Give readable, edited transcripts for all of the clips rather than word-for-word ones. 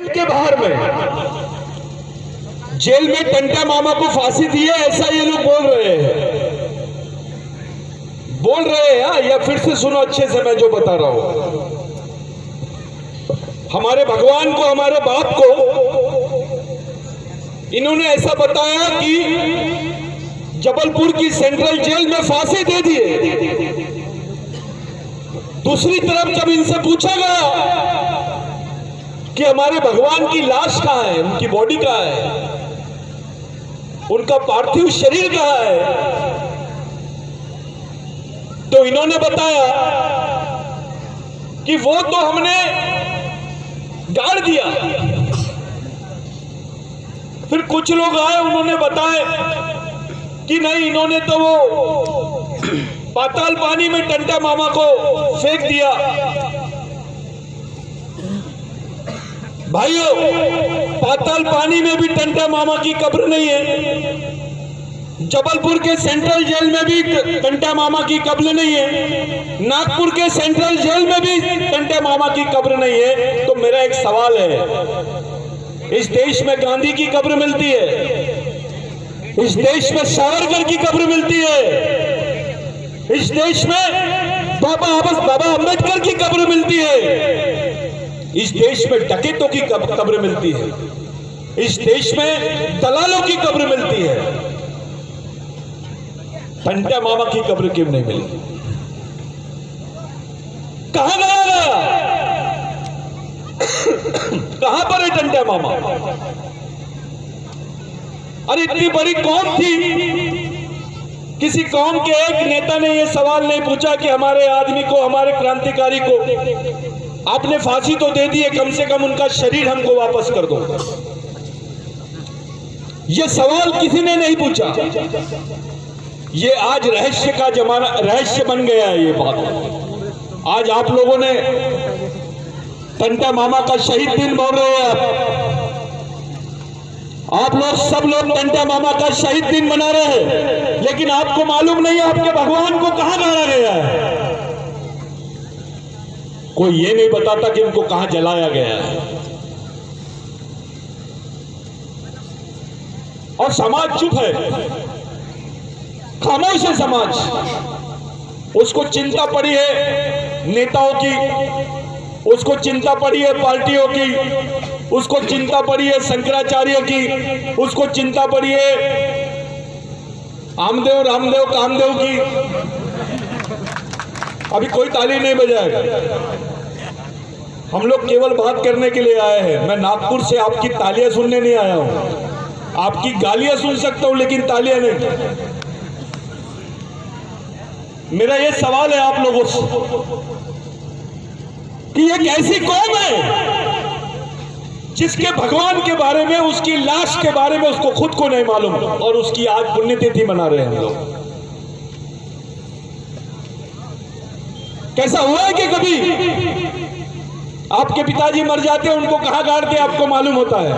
के बाहर में जेल में टंटा मामा को फांसी दी है, ऐसा ये लोग बोल रहे हैं या फिर से सुनो अच्छे से मैं जो बता रहा हूं। हमारे भगवान को, हमारे बाप को इन्होंने ऐसा बताया कि जबलपुर की सेंट्रल जेल में फांसी दे दिए। दूसरी तरफ जब इनसे पूछा गया कि हमारे भगवान की लाश कहां है, उनकी बॉडी कहां है, उनका पार्थिव शरीर कहां है, तो इन्होंने बताया कि वो तो हमने गाड़ दिया। फिर कुछ लोग आए, उन्होंने बताया कि नहीं, इन्होंने तो वो पाताल पानी में टंटा मामा को फेंक दिया। भाइयों, पाताल पानी में भी टंटा मामा की कब्र नहीं है, जबलपुर के सेंट्रल जेल में भी टंटा मामा की कब्र नहीं है, नागपुर के सेंट्रल जेल में भी टंटा मामा की कब्र नहीं है। तो मेरा एक सवाल है, इस देश में गांधी की कब्र मिलती है, इस देश में सावरकर की कब्र मिलती है, इस देश में बाबा अम्बेडकर की कब्र मिलती है, इस देश में डकैतों की कब्र मिलती है, इस देश में दलालों की कब्र मिलती है। टंटा मामा की कब्र क्यों नहीं मिली? कहां गया? कहां पर है टंटा मामा? अरे इतनी बड़ी कौम थी, किसी कौम के एक नेता ने यह सवाल नहीं पूछा कि हमारे आदमी को, हमारे क्रांतिकारी को आपने फांसी तो दे दी है, कम से कम उनका शरीर हमको वापस कर दो। यह सवाल किसी ने नहीं पूछा। ये आज रहस्य का जमाना, रहस्य बन गया है ये बात। आज आप लोगों ने टंटा मामा का शहीद दिन बोल रहे हैं, आप लोग सब लोग टंटा मामा का शहीद दिन मना रहे हैं, लेकिन आपको मालूम नहीं है आपके भगवान को कहां गाड़ा गया है। कोई ये नहीं बताता कि उनको कहां जलाया गया है। और समाज चुप है, खामोश है समाज। उसको चिंता पड़ी है नेताओं की, उसको चिंता पड़ी है पार्टियों की, उसको चिंता पड़ी है शंकराचार्य की, उसको चिंता पड़ी है आमदेव, रामदेव, कामदेव की। अभी कोई ताली नहीं बजाएगा। हम लोग केवल बात करने के लिए आए हैं। मैं नागपुर से आपकी तालियां सुनने नहीं आया हूं। आपकी गालियां सुन सकता हूं लेकिन तालियां नहीं। मेरा ये सवाल है आप लोगों से कि ये कैसी कौम है जिसके भगवान के बारे में, उसकी लाश के बारे में उसको खुद को नहीं मालूम, और उसकी आज पुण्यतिथि मना रहे हैं हम लोग। कैसा हुआ है कि कभी आपके पिताजी मर जाते, उनको कहां गाड़ते आपको मालूम होता है?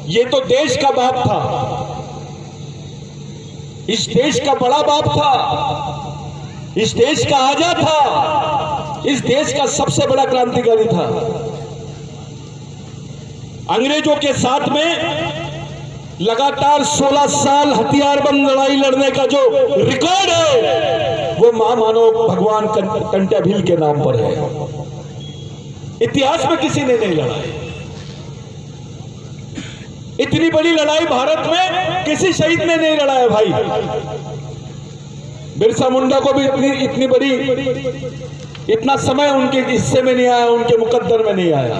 ये तो देश का बाप था, इस देश का बड़ा बाप था, इस देश का आजा था, इस देश का सबसे बड़ा क्रांतिकारी था। अंग्रेजों के साथ में लगातार 16 साल हथियारबंद लड़ाई लड़ने का जो रिकॉर्ड है, वो महामानव भगवान टंटा भील के नाम पर है। इतिहास में किसी ने नहीं लड़ा। इतनी बड़ी लड़ाई भारत में किसी शहीद ने नहीं लड़ा है भाई। बिरसा मुंडा को भी इतनी बड़ी, इतना समय उनके हिस्से में नहीं आया, उनके मुकद्दर में नहीं आया।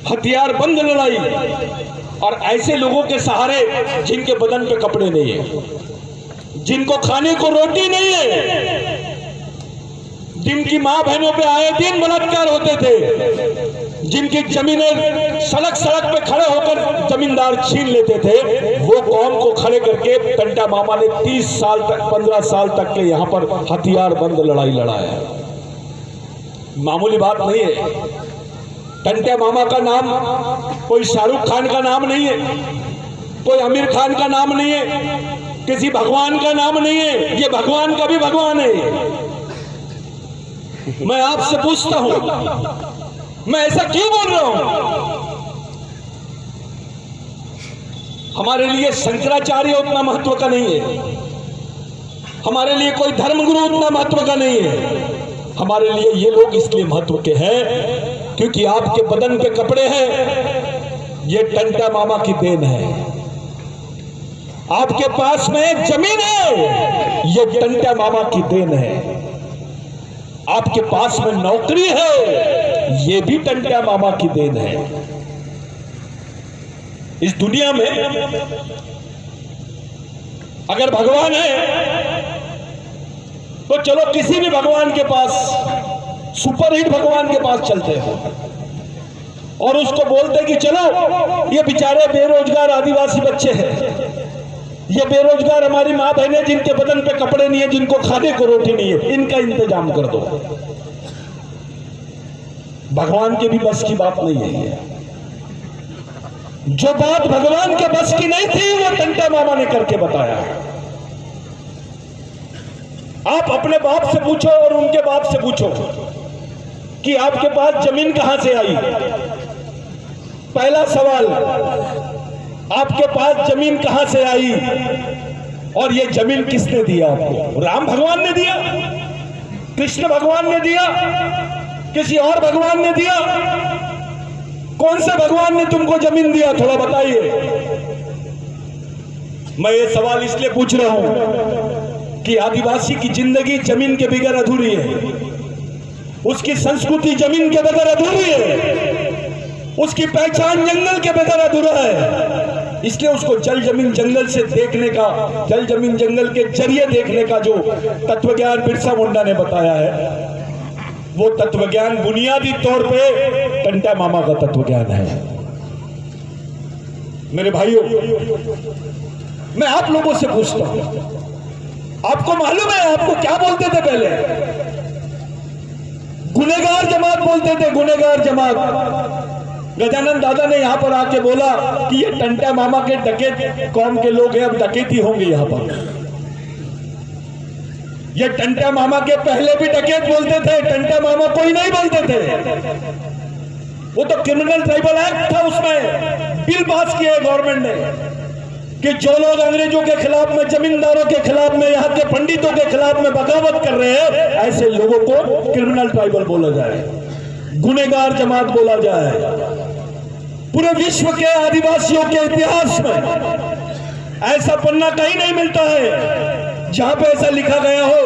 हथियार बंद लड़ाई, और ऐसे लोगों के सहारे जिनके बदन पे कपड़े नहीं है, जिनको खाने को रोटी नहीं है, जिनकी मां बहनों पे आए दिन बलात्कार होते थे, जिनकी जमीनें सड़क पे खड़े होकर जमींदार छीन लेते थे, वो कौम को खड़े करके टंटा मामा ने 30 साल तक, 15 साल तक के यहां पर हथियार बंद लड़ाई लड़ाया। मामूली बात नहीं है। टंटा मामा का नाम कोई शाहरुख खान का नाम नहीं है, कोई आमिर खान का नाम नहीं है, किसी भगवान का नाम नहीं है। ये भगवान का भी भगवान है। मैं आपसे पूछता हूं, मैं ऐसा क्यों बोल रहा हूं? हमारे लिए शंकराचार्य उतना महत्व का नहीं है, हमारे लिए कोई धर्मगुरु उतना महत्व का नहीं है। हमारे लिए ये लोग इसलिए महत्व के हैं क्योंकि आपके बदन पे कपड़े हैं, ये टंटा मामा की देन है। आपके पास में जमीन है, ये टंटा मामा की देन है। आपके पास में नौकरी है, ये भी टंटा मामा की देन है। इस दुनिया में अगर भगवान है तो चलो किसी भी भगवान के पास, सुपरहिट भगवान के पास चलते हो और उसको बोलते कि चलो ये बेचारे बेरोजगार आदिवासी बच्चे हैं, ये बेरोजगार हमारी माँ बहनें जिनके बदन पे कपड़े नहीं है, जिनको खाने को रोटी नहीं है, इनका इंतजाम कर दो। भगवान के भी बस की बात नहीं है ये। जो बात भगवान के बस की नहीं थी वो टंटा मामा ने करके बताया। आप अपने बाप से पूछो और उनके बाप से पूछो कि आपके पास जमीन कहां से आई। पहला सवाल, आपके पास जमीन कहां से आई और ये जमीन किसने दिया आपको? राम भगवान ने दिया, कृष्ण भगवान ने दिया, किसी और भगवान ने दिया? कौन से भगवान ने तुमको जमीन दिया, थोड़ा बताइए। मैं ये सवाल इसलिए पूछ रहा हूं कि आदिवासी की जिंदगी जमीन के बगैर अधूरी है, उसकी संस्कृति जमीन के बगैर अधूरी है, उसकी पहचान जंगल के बगैर अधूरा है। इसलिए उसको जल जमीन जंगल से देखने का, जल जमीन जंगल के जरिए देखने का जो तत्वज्ञान बिरसा मुंडा ने बताया है, वो तत्वज्ञान बुनियादी तौर पे टंटा मामा का तत्वज्ञान है। मेरे भाइयों, मैं आप लोगों से पूछता हूं, आपको मालूम है आपको क्या बोलते थे पहले? गुनेगार जमात बोलते थे, गुनेगार जमात। गजानन दादा ने यहां पर आके बोला कि ये टंटा मामा के डकैत कौम के लोग हैं, अब डकैती होंगे यहां पर। ये टंटा मामा के पहले भी डकैत बोलते थे, टंटा मामा कोई नहीं बोलते थे। वो तो क्रिमिनल ट्राइबल एक्ट था, उसमें बिल पास किया है गवर्नमेंट ने कि जो लोग अंग्रेजों के खिलाफ में, जमींदारों के खिलाफ में, यहाँ के पंडितों के खिलाफ में बगावत कर रहे हैं, ऐसे लोगों को क्रिमिनल ट्राइबल बोला जाए, गुनेगार जमात बोला जाए। पूरे विश्व के आदिवासियों के इतिहास में ऐसा पन्ना कहीं नहीं मिलता है जहां पे ऐसा लिखा गया हो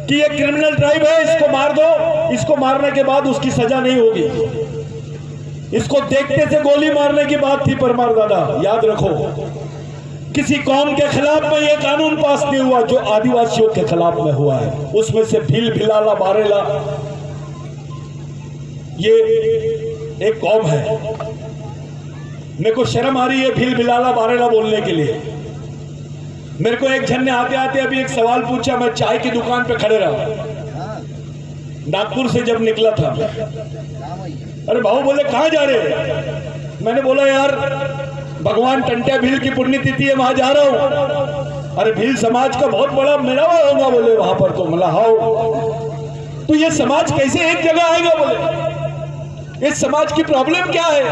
कि ये क्रिमिनल ट्राइब है, इसको मार दो, इसको मारने के बाद उसकी सजा नहीं होगी। इसको देखते से गोली मारने की बात थी परमार दादा, याद रखो। किसी कौम के खिलाफ में यह कानून पास नहीं हुआ जो आदिवासियों के खिलाफ में हुआ है। उसमें से भील भिलाला बारेला ये एक कौम है। मेरे को शर्म आ रही है भील भिलाला बारेला बोलने के लिए। मेरे को एक जन ने आते आते अभी एक सवाल पूछा, मैं चाय की दुकान पे खड़े रहा, नागपुर से जब निकला था। अरे भाऊ बोले कहां जा रहे? मैंने बोला यार भगवान टंटा भील की पुण्यतिथि है, वहां जा रहा हूं। अरे भील समाज का बहुत बड़ा मेलावा होगा बोले वहां पर। तो मला हाउ, तो ये समाज कैसे एक जगह आएगा? बोले इस समाज की प्रॉब्लम क्या है?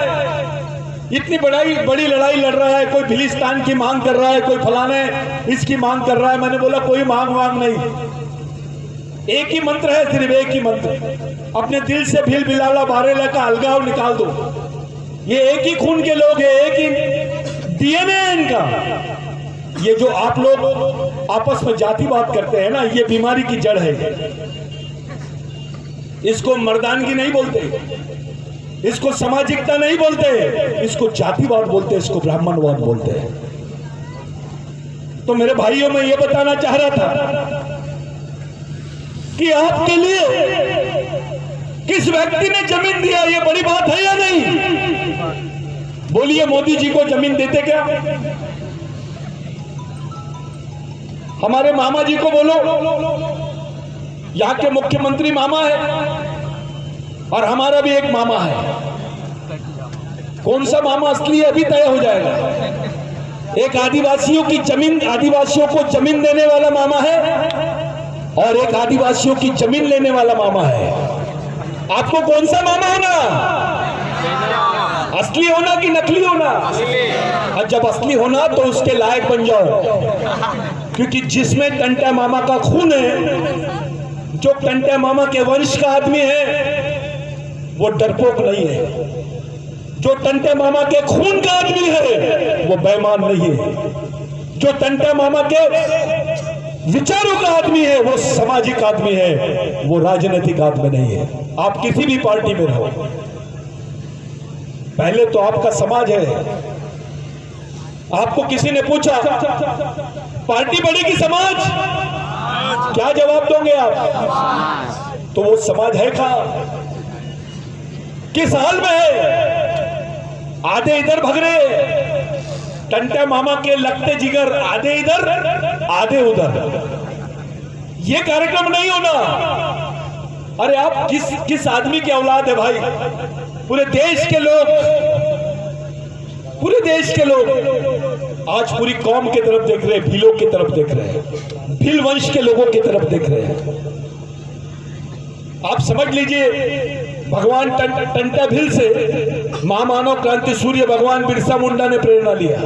इतनी बड़ी लड़ाई लड़ रहा है, कोई भिलिस्तान की मांग कर रहा है, कोई फलाने इसकी मांग कर रहा है। मैंने बोला कोई मांग नहीं, एक ही मंत्र है, सिर्फ एक ही मंत्र। अपने दिल से भील भिलाला बारेला का अलगाव निकाल दो। ये एक ही खून के लोग हैं, एक ही डीएनए है इनका। ये जो आप लोग आपस में जातिवाद करते हैं ना, ये बीमारी की जड़ है। इसको मर्दानगी नहीं बोलते, इसको सामाजिकता नहीं बोलते, इसको जातिवाद बोलते, इसको ब्राह्मणवाद बोलते हैं। तो मेरे भाइयों, मैं ये बताना चाह रहा था कि आपके लिए किस व्यक्ति ने जमीन दिया, ये बड़ी बात है या नहीं? बोलिए, मोदी जी को जमीन देते क्या? हमारे मामा जी को बोलो, यहाँ के मुख्यमंत्री मामा है और हमारा भी एक मामा है। कौन सा मामा असली है अभी तय हो जाएगा। एक आदिवासियों की जमीन, आदिवासियों को जमीन देने वाला मामा है और एक आदिवासियों की जमीन लेने वाला मामा है। आपको कौन सा मामा होना? असली होना कि नकली होना? और जब असली होना तो उसके लायक बन जाओ, क्योंकि जिसमें टंटा मामा का खून है, जो टंटा मामा के वंश का आदमी है, वो डरपोक नहीं है। जो टंटा मामा के खून का आदमी है वो बेईमान नहीं है। जो टंटा मामा के विचारों का आदमी है वो सामाजिक आदमी है, वो राजनीतिक आदमी नहीं है। आप किसी भी पार्टी में रहो, पहले तो आपका समाज है। आपको किसी ने पूछा पार्टी बढ़ेगी समाज, क्या जवाब दोगे आप? तो वो समाज है कहां? किस हाल में है? आधे इधर भग रहे, टंटा मामा के लगते जिगर आधे इधर आधे उधर। ये कार्यक्रम नहीं होना। अरे आप किस आदमी की औलाद है भाई? पूरे देश के लोग आज पूरी कौम की तरफ देख रहे हैं, भीलों की तरफ देख रहे हैं, भील वंश के लोगों की तरफ देख रहे हैं। आप समझ लीजिए, भगवान टंटा भील से महामानव क्रांति सूर्य भगवान बिरसा मुंडा ने प्रेरणा लिया।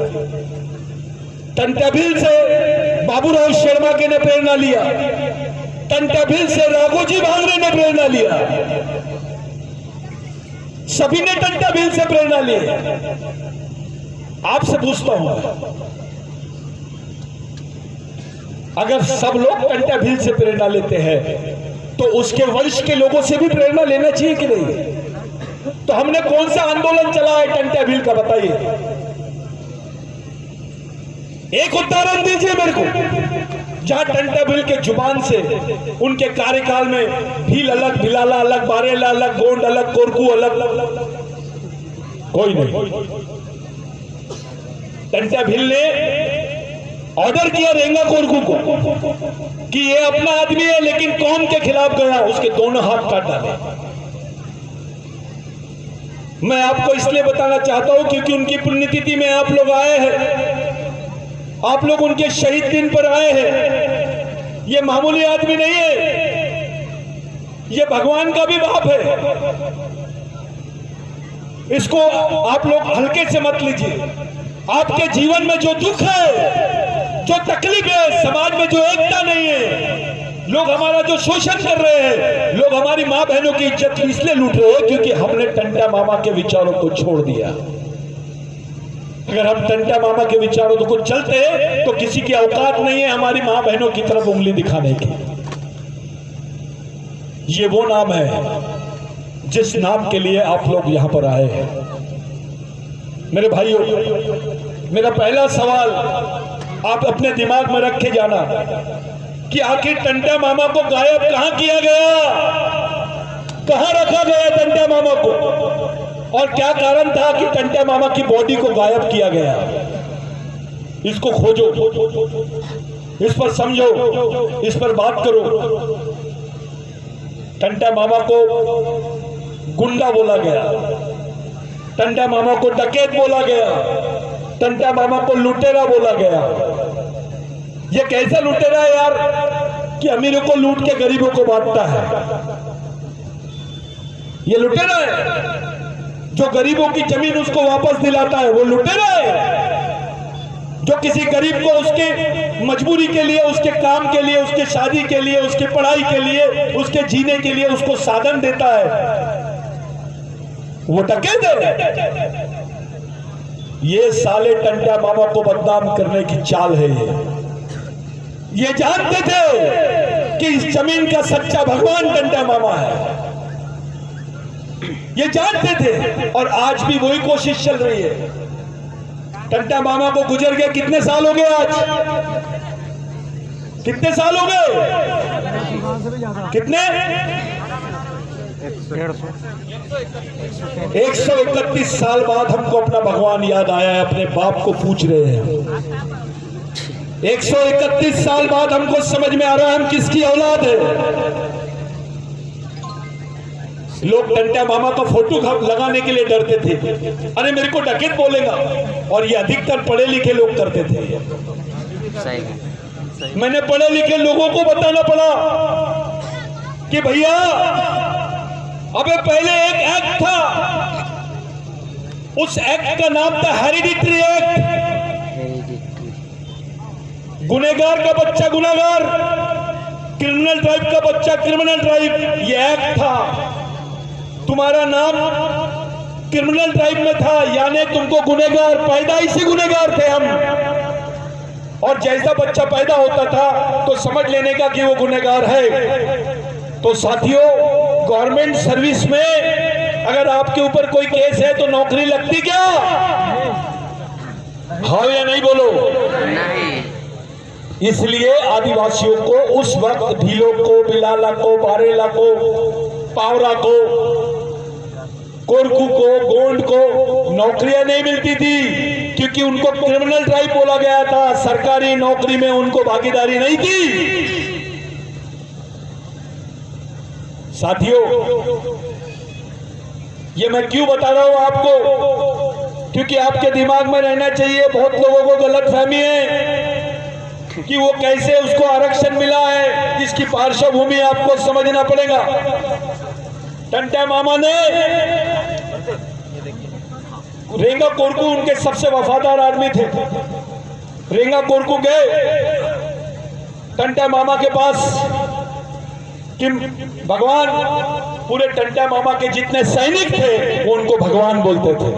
टंटा भील से बाबूराव शेरमाके ने प्रेरणा लिया। टंटा भील से राघोजी भांगरे ने प्रेरणा लिया। सभी ने टंटा भील से प्रेरणा ली। आपसे पूछता हूं, अगर सब लोग टंटा भील से प्रेरणा लेते हैं तो उसके वंश के लोगों से भी प्रेरणा लेना चाहिए कि नहीं? तो हमने कौन सा आंदोलन चला है टंटा भील का, बताइए? एक उदाहरण दीजिए मेरे को, जहां टंटा भील के जुबान से उनके कार्यकाल में भील अलग, भिलाला अलग, बारेला अलग, गोंड अलग, कोरकू अलग, कोई नहीं। टंटा भील ने ऑर्डर किया रेंगा कोरकू को कि ये अपना आदमी है लेकिन कौम के खिलाफ गया, उसके दोनों हाथ काट डाले। मैं आपको इसलिए बताना चाहता हूं क्योंकि उनकी पुण्यतिथि में आप लोग आए हैं, आप लोग उनके शहीद दिन पर आए हैं। ये मामूली आदमी नहीं है, ये भगवान का भी बाप है। इसको आप लोग हल्के से मत लीजिए। आपके जीवन में जो दुख है, जो तकलीफ है, समाज में जो एकता नहीं है, लोग हमारा जो शोषण कर रहे हैं, लोग हमारी मां बहनों की इज्जत इसलिए लूट रहे हैं क्योंकि हमने टंटा मामा के विचारों को छोड़ दिया। अगर हम टंटा मामा के विचारों को चलते तो किसी की औकात नहीं है हमारी मां बहनों की तरफ उंगली दिखाने की। ये वो नाम है जिस नाम के लिए आप लोग यहां पर आए हैं। मेरे भाइयों, मेरा पहला सवाल आप अपने दिमाग में रख के जाना कि आखिर टंटा मामा को गायब कहां किया गया, कहां रखा गया टंटा मामा को, और क्या कारण था कि टंटा मामा की बॉडी को गायब किया गया? इसको खोजो, इस पर समझो, इस पर बात करो। टंटा मामा को गुंडा बोला गया, टंटा मामा को डकैत बोला गया, टंटा मामा को लुटेरा बोला गया। ये कैसा लुटेरा है यार कि अमीरों को लूट के गरीबों को बांटता है? ये लुटेरा है। जो गरीबों की जमीन उसको वापस दिलाता है वो लुटेरा है। जो किसी गरीब को उसके मजबूरी के लिए, उसके काम के लिए, उसके शादी के लिए, उसके पढ़ाई के लिए, उसके जीने के लिए उसको साधन देता है वो डकैत है। ये साले टंटा मामा को बदनाम करने की चाल है। ये जानते थे कि इस जमीन का सच्चा भगवान टंटा मामा है, ये जानते थे और आज भी वही कोशिश चल रही है। टंटा मामा को गुजर गए कितने साल हो गए? आज कितने साल हो गए? कितने? 131 साल बाद हमको अपना भगवान याद आया है, अपने बाप को पूछ रहे हैं। 131 साल बाद हमको समझ में आ रहा है हम किसकी औलाद है। लोग टंटा मामा का फोटो लगाने के लिए डरते थे, अरे मेरे को डकैत बोलेगा, और ये अधिकतर पढ़े लिखे लोग करते थे। मैंने पढ़े लिखे लोगों को बताना पड़ा कि भैया अबे पहले एक एक्ट था उस एक्ट का नाम था हेरिडिटरी एक्ट। गुनहगार का बच्चा गुनहगार, क्रिमिनल ट्राइब का बच्चा क्रिमिनल ट्राइब, ये एक्ट था। तुम्हारा नाम क्रिमिनल ट्राइब में था, यानी तुमको गुनहगार, पैदाइश से गुनहगार थे हम। और जैसा बच्चा पैदा होता था तो समझ लेने का कि वो गुनहगार है। तो साथियों, गवर्नमेंट सर्विस में अगर आपके ऊपर कोई केस है तो नौकरी लगती क्या? हाँ या नहीं बोलो? नहीं। इसलिए आदिवासियों को उस वक्त भीलों को, बिलाला को, बारेला को, पावरा को, कोरकू को, गोंड को नौकरियां नहीं मिलती थी, क्योंकि उनको क्रिमिनल ट्राइब बोला गया था। सरकारी नौकरी में उनको भागीदारी नहीं थी। साथियों, ये मैं क्यों बता रहा हूं आपको? क्योंकि आपके दिमाग में रहना चाहिए, बहुत लोगों को गलतफहमी है कि वो कैसे उसको आरक्षण मिला है, जिसकी पार्श्वभूमि आपको समझना पड़ेगा। टंटा मामा ने, रेंगा कोरकू उनके सबसे वफादार आदमी थे। रेंगा कोरकू गए टंटा मामा के पास कि भगवान, पूरे टंटा मामा के जितने सैनिक थे वो उनको भगवान बोलते थे,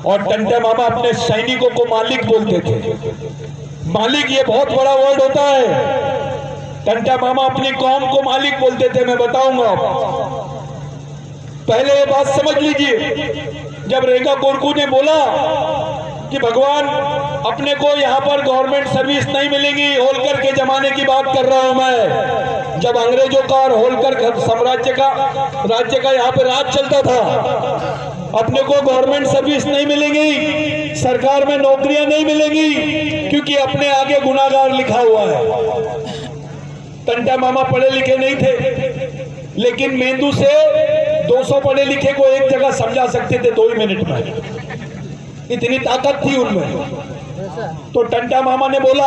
और टंटा मामा अपने सैनिकों को मालिक बोलते थे। मालिक ये बहुत बड़ा वर्ड होता है। टंटा मामा अपनी कौम को मालिक बोलते थे, मैं बताऊंगा आपको। पहले ये बात समझ लीजिए, जब रेंगा कोरकू ने बोला कि भगवान, अपने को यहाँ पर गवर्नमेंट सर्विस नहीं मिलेगी, होलकर के जमाने की बात कर रहा हूं मैं, जब अंग्रेजों का और होलकर साम्राज्य का, राज्य का यहाँ पे राज चलता था। अपने को गवर्नमेंट सर्विस नहीं मिलेगी, सरकार में नौकरियां नहीं मिलेगी, क्योंकि अपने आगे गुनाहगार लिखा हुआ है। टंटा मामा पढ़े लिखे नहीं थे, लेकिन मेंदू से 200 पढ़े लिखे को एक जगह समझा सकते थे 2 ही मिनट में, इतनी ताकत थी उनमें। तो टंटा मामा ने बोला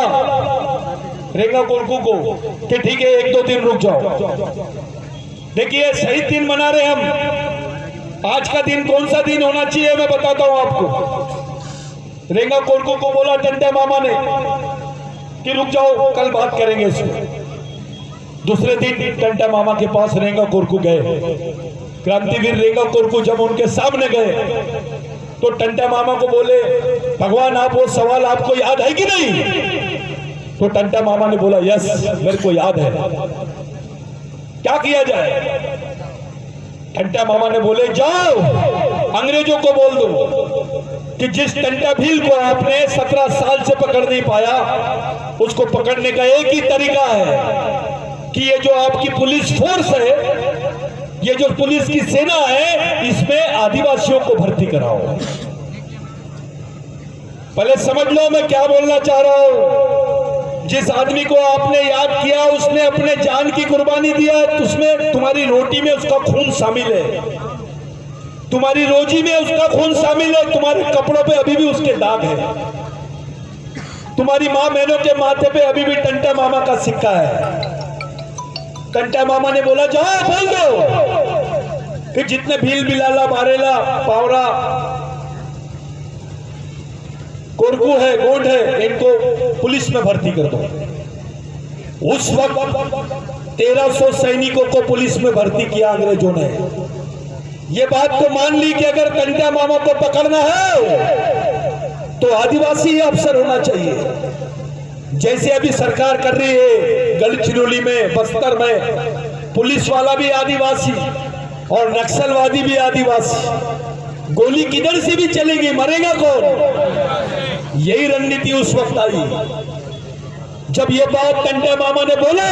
रेंगा कोरकू को कि ठीक है, 1-2 दिन रुक जाओ। देखिए, सही दिन मना रहे हम। आज का दिन कौन सा दिन होना चाहिए मैं बताता हूं आपको। रेंगा कोरकू को बोला टंटा मामा ने कि रुक जाओ, कल बात करेंगे इसमें। दूसरे दिन टंटा मामा के पास रेंगा कोरकू गए। क्रांतिवीर रेंगा कोरकू जब उनके सामने गए तो टंटा मामा को बोले, भगवान, आप वो सवाल आपको याद है कि नहीं? तो टंटा मामा ने बोला, यस, मेरे को याद है। क्या किया जाए? टंटा मामा ने बोले, जाओ अंग्रेजों को बोल दो कि जिस टंटा भील को आपने 17 साल से पकड़ नहीं पाया, उसको पकड़ने का एक ही तरीका है कि ये जो आपकी पुलिस फोर्स है, ये जो पुलिस की सेना है, इसमें आदिवासियों को भर्ती कराओ। पहले समझ लो मैं क्या बोलना चाह रहा हूं। जिस आदमी को आपने याद किया, उसने अपने जान की कुर्बानी दिया, उसमें तुम्हारी रोटी में उसका खून शामिल है, तुम्हारी रोजी में उसका खून शामिल है, तुम्हारे कपड़ों पे अभी भी उसके दाग है, तुम्हारी मां बहनों के माथे पे अभी भी टंटा मामा का सिक्का है। टंटा मामा ने बोला, जाओ बोल दो कि जितने भील, बिलाला, बारेला, पावरा, कोरकू है, गोंड है, इनको पुलिस में भर्ती कर दो। उस वक्त 1300 सैनिकों को पुलिस में भर्ती किया अंग्रेजों ने। ये बात तो मान ली कि अगर टंटा मामा को पकड़ना है तो आदिवासी ही अफसर होना चाहिए, जैसे अभी सरकार कर रही है। गढ़चिरौली में, बस्तर में पुलिस वाला भी आदिवासी और नक्सलवादी भी आदिवासी। गोली किधर से भी चलेगी, मरेगा कौन? यही रणनीति उस वक्त आई। जब ये बात टंटा मामा ने बोला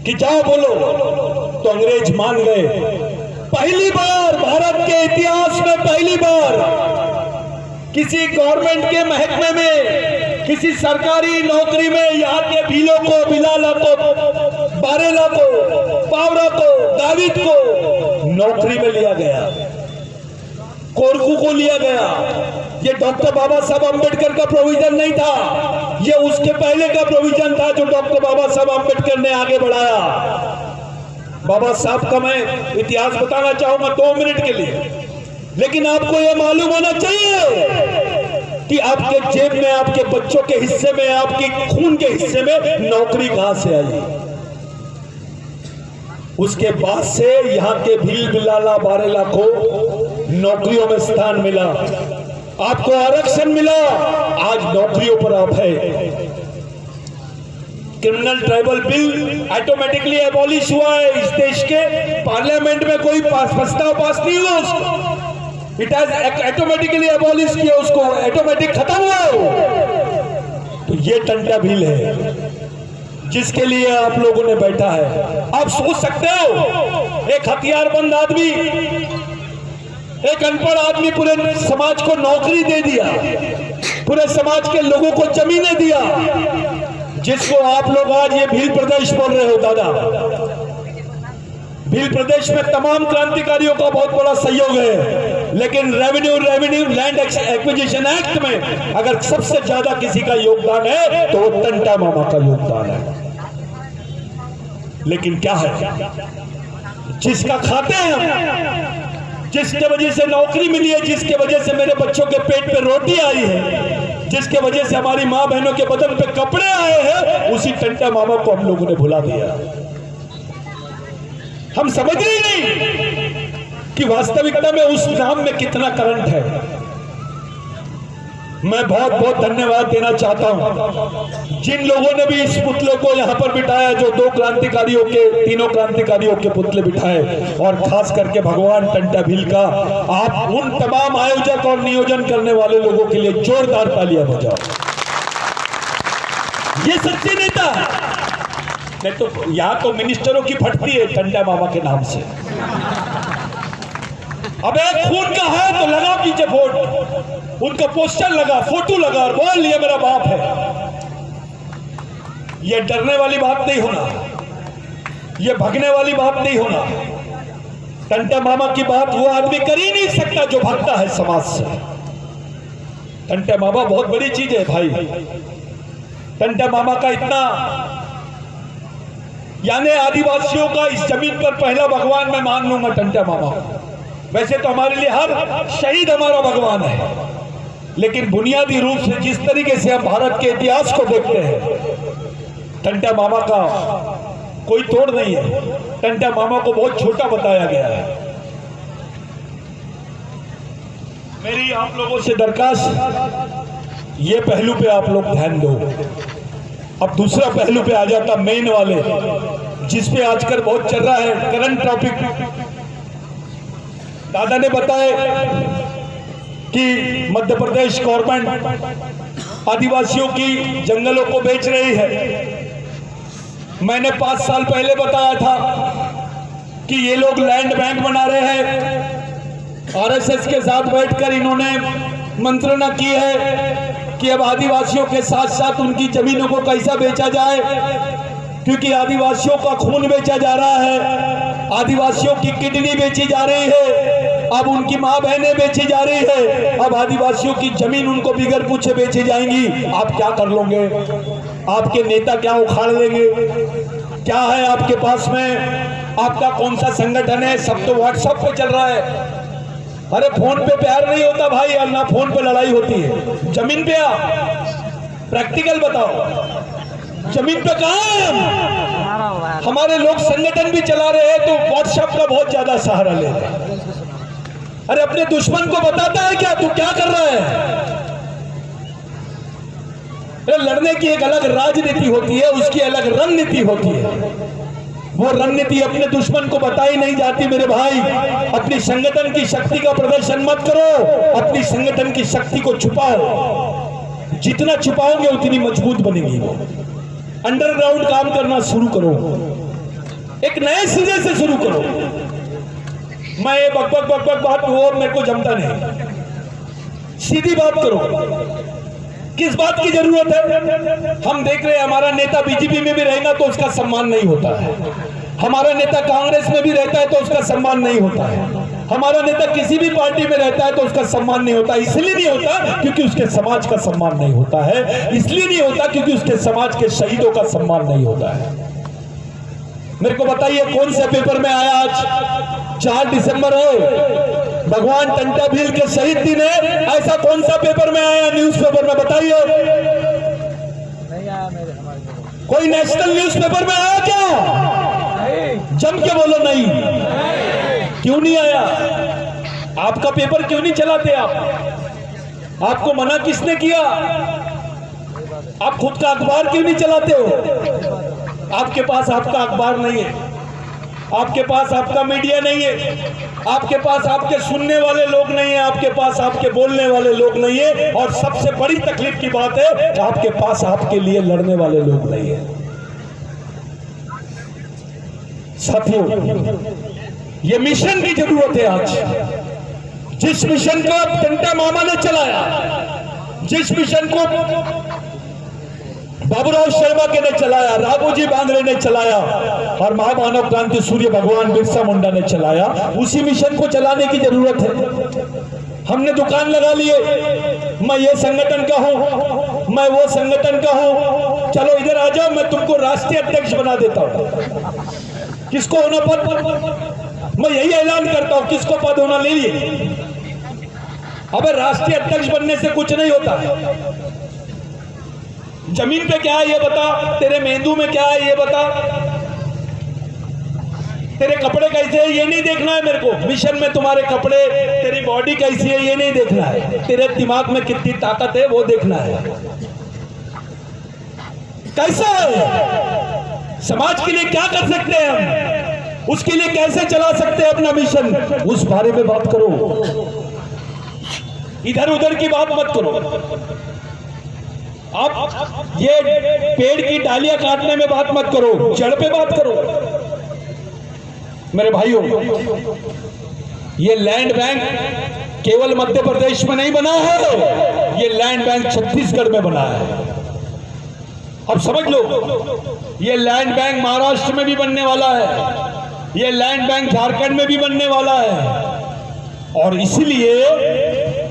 कि जाओ बोलो, तो अंग्रेज मान गए। पहली बार भारत के इतिहास में, पहली बार किसी गवर्नमेंट के महकमे में, किसी सरकारी नौकरी में यहाँ के भीलों को, बिलाला को, बारेला को, पावरा को, दाविद को नौकरी में लिया गया, कोरकू को लिया गया। ये डॉक्टर बाबा साहब अम्बेडकर का प्रोविजन नहीं था, ये उसके पहले का प्रोविजन था जो डॉक्टर बाबा साहब अम्बेडकर ने आगे बढ़ाया। बाबा साहब का मैं इतिहास बताना चाहूंगा 2 मिनट के लिए। लेकिन आपको यह मालूम होना चाहिए कि आपके जेब में, आपके बच्चों के हिस्से में, आपके खून के हिस्से में नौकरी कहां से आई। उसके बाद से यहां के भील बिलाला बारेला को नौकरियों में स्थान मिला, आपको आरक्षण मिला, आज नौकरियों पर आप है। Criminal tribal bill automatically abolish हुआ है। इस देश के पार्लियामेंट में कोई प्रस्ताव पास नहीं हुआ, उसको इट हैज ऑटोमेटिकली एबॉलिश किया, उसको ऑटोमेटिक खत्म हुआ। तो ये टंटा बिल है जिसके लिए आप लोगों ने बैठा है। आप सोच सकते हो, एक हथियारबंद आदमी, एक अनपढ़ आदमी पूरे समाज को नौकरी दे दिया, पूरे समाज के लोगों को जमीनें दिया, जिसको आप लोग आज ये भील प्रदेश बोल रहे हो। दादा, भील प्रदेश में तमाम क्रांतिकारियों का बहुत बड़ा सहयोग है, लेकिन रेवेन्यू लैंड एक्विजिशन एक्ट में अगर सबसे ज्यादा किसी का योगदान है तो वो टंटा मामा का योगदान है। लेकिन क्या है, जिसका खाते हैं हम, जिसके वजह से नौकरी मिली है, जिसके वजह से मेरे बच्चों के पेट पे रोटी आई है, जिसके वजह से हमारी मां बहनों के बदन पे कपड़े आए हैं, उसी टंटा मामा को हम लोगों ने भुला दिया। हम समझ ही नहीं कि वास्तविकता में उस नाम में कितना करंट है। मैं बहुत बहुत धन्यवाद देना चाहता हूं जिन लोगों ने भी इस पुतले को यहां पर बिठाया, जो दो क्रांतिकारियों के, तीनों क्रांतिकारियों के पुतले बिठाए, और खास करके भगवान टंटा भील का। आप उन तमाम आयोजक और नियोजन करने वाले लोगों के लिए जोरदार तालियां बजाओ। ये सच्चे नेता नहीं तो यहां तो मिनिस्टरों की फटती है टंटा मामा के नाम से। अब एक खून का है तो लगा पीछे वोट, उनका पोस्टर लगा, फोटो लगा और बोल ये मेरा बाप है। ये डरने वाली बात नहीं होना, ये भगने वाली बात नहीं होना। टंटा मामा की बात वो आदमी कर ही नहीं सकता जो भागता है समाज से। टंटा मामा बहुत बड़ी चीज है भाई। टंटा मामा का इतना, यानी आदिवासियों का इस जमीन पर पहला भगवान मैं मान लूंगा टंटा मामा। वैसे तो हमारे लिए हर शहीद हमारा भगवान है, लेकिन बुनियादी रूप से जिस तरीके से हम भारत के इतिहास को देखते हैं, टंटा मामा का कोई तोड़ नहीं है। टंटा मामा को बहुत छोटा बताया गया है। मेरी आप लोगों से दरखास्त, ये पहलू पे आप लोग ध्यान दो। अब दूसरा पहलू पे आ जाता, मेन वाले, जिसपे आजकल बहुत चल रहा है, करंट टॉपिक। दादा ने बताया कि मध्य प्रदेश गवर्नमेंट आदिवासियों की जंगलों को बेच रही है। मैंने 5 साल पहले बताया था कि ये लोग लैंड बैंक बना रहे हैं। आरएसएस के साथ बैठकर इन्होंने मंत्रणा की है कि अब आदिवासियों के साथ साथ उनकी जमीनों को कैसा बेचा जाए, क्योंकि आदिवासियों का खून बेचा जा रहा है, आदिवासियों की किडनी बेची जा रही है, अब उनकी मां बहनें बेची जा रही है, अब आदिवासियों की जमीन उनको बिगर पूछे बेची जाएंगी। आप क्या कर लोगे? आपके नेता क्या उखाड़ लेंगे? क्या है आपके पास में? आपका कौन सा संगठन है? सब तो व्हाट्सएप पे चल रहा है। अरे फोन पे प्यार नहीं होता भाई, और ना फोन पे लड़ाई होती है। जमीन पे आ, प्रैक्टिकल बताओ, जमीन पे कहां है? हमारे लोग संगठन भी चला रहे हैं तो व्हाट्सएप का बहुत ज्यादा सहारा ले रहे हैं। अरे अपने दुश्मन को बताता है क्या तू क्या कर रहा है? लड़ने की एक अलग राजनीति होती है, उसकी अलग रणनीति होती है। वो रणनीति अपने दुश्मन को बताई नहीं जाती मेरे भाई। अपनी संगठन की शक्ति का प्रदर्शन मत करो, अपनी संगठन की शक्ति को छुपाओ। जितना छुपाओगे उतनी मजबूत बनेगी वो। अंडरग्राउंड काम करना शुरू करो, एक नए सिरे से शुरू करो। मैं ये बकबक बात वो मेरे को जमता नहीं। सीधी बात करो। किस बात की जरूरत है? हम देख रहे हैं हमारा नेता बीजेपी में भी रहेगा तो उसका सम्मान नहीं होता है, हमारा नेता कांग्रेस में भी रहता है तो उसका सम्मान नहीं होता है, हमारा नेता किसी भी पार्टी में रहता है तो उसका सम्मान नहीं होता। इसलिए नहीं होता क्योंकि उसके समाज का सम्मान नहीं होता है, इसलिए नहीं होता क्योंकि उसके समाज के शहीदों का सम्मान नहीं होता है। मेरे को बताइए कौन से पेपर में आया? आज 4 दिसंबर है, भगवान टंटा भील के शहीद दिन है, ऐसा कौन सा पेपर में आया, न्यूज़पेपर में बताइए? नहीं आया मेरे हमारे कोई नेशनल न्यूज़पेपर में आया क्या? जम के बोलो नहीं। क्यों नहीं आया? आपका पेपर क्यों नहीं चलाते आप? आपको मना किसने किया? आप खुद का अखबार क्यों नहीं चलाते हो? आपके पास आपका अखबार नहीं है, आपके पास आपका मीडिया नहीं है, आपके पास आपके सुनने वाले लोग नहीं है, आपके पास आपके बोलने वाले लोग नहीं है, और सबसे बड़ी तकलीफ की बात है कि आपके पास आपके लिए लड़ने वाले लोग नहीं है। साथियों, ये मिशन की जरूरत है आज। जिस मिशन को टंटा मामा ने चलाया, जिस मिशन को बाबूराव शर्मा के ने चलाया, राघोजी बांगड़े ने चलाया और महामानव क्रांति सूर्य भगवान बिरसा मुंडा ने चलाया, उसी मिशन को चलाने की जरूरत है। हमने दुकान लगा लिए, मैं ये संगठन का हूं, मैं वो संगठन का हूं, चलो इधर आ जाओ, मैं तुमको राष्ट्रीय अध्यक्ष बना देता हूं। किसको होना पद? मैं यही ऐलान करता हूं, किसको पद होना ले लिए। अबे राष्ट्रीय अध्यक्ष बनने से कुछ नहीं होता है। जमीन पे क्या है ये बता, तेरे मेंदू में क्या है ये बता, तेरे कपड़े कैसे है ये नहीं देखना है मेरे को। मिशन में तुम्हारे कपड़े, तेरी बॉडी कैसी है ये नहीं देखना है, तेरे दिमाग में कितनी ताकत है वो देखना है। कैसा है, समाज के लिए क्या कर सकते हैं हम, उसके लिए कैसे चला सकते हैं अपना मिशन, उस बारे में बात करो। इधर उधर की बात मत करो। आप ये पेड़ की डालियां काटने में बात मत करो, जड़ पे बात करो। मेरे भाइयों, ये लैंड बैंक केवल मध्य प्रदेश में नहीं बना है, ये लैंड बैंक छत्तीसगढ़ में बना है। अब समझ लो, ये लैंड बैंक महाराष्ट्र में भी बनने वाला है, ये लैंड बैंक झारखंड में भी बनने वाला है। और इसलिए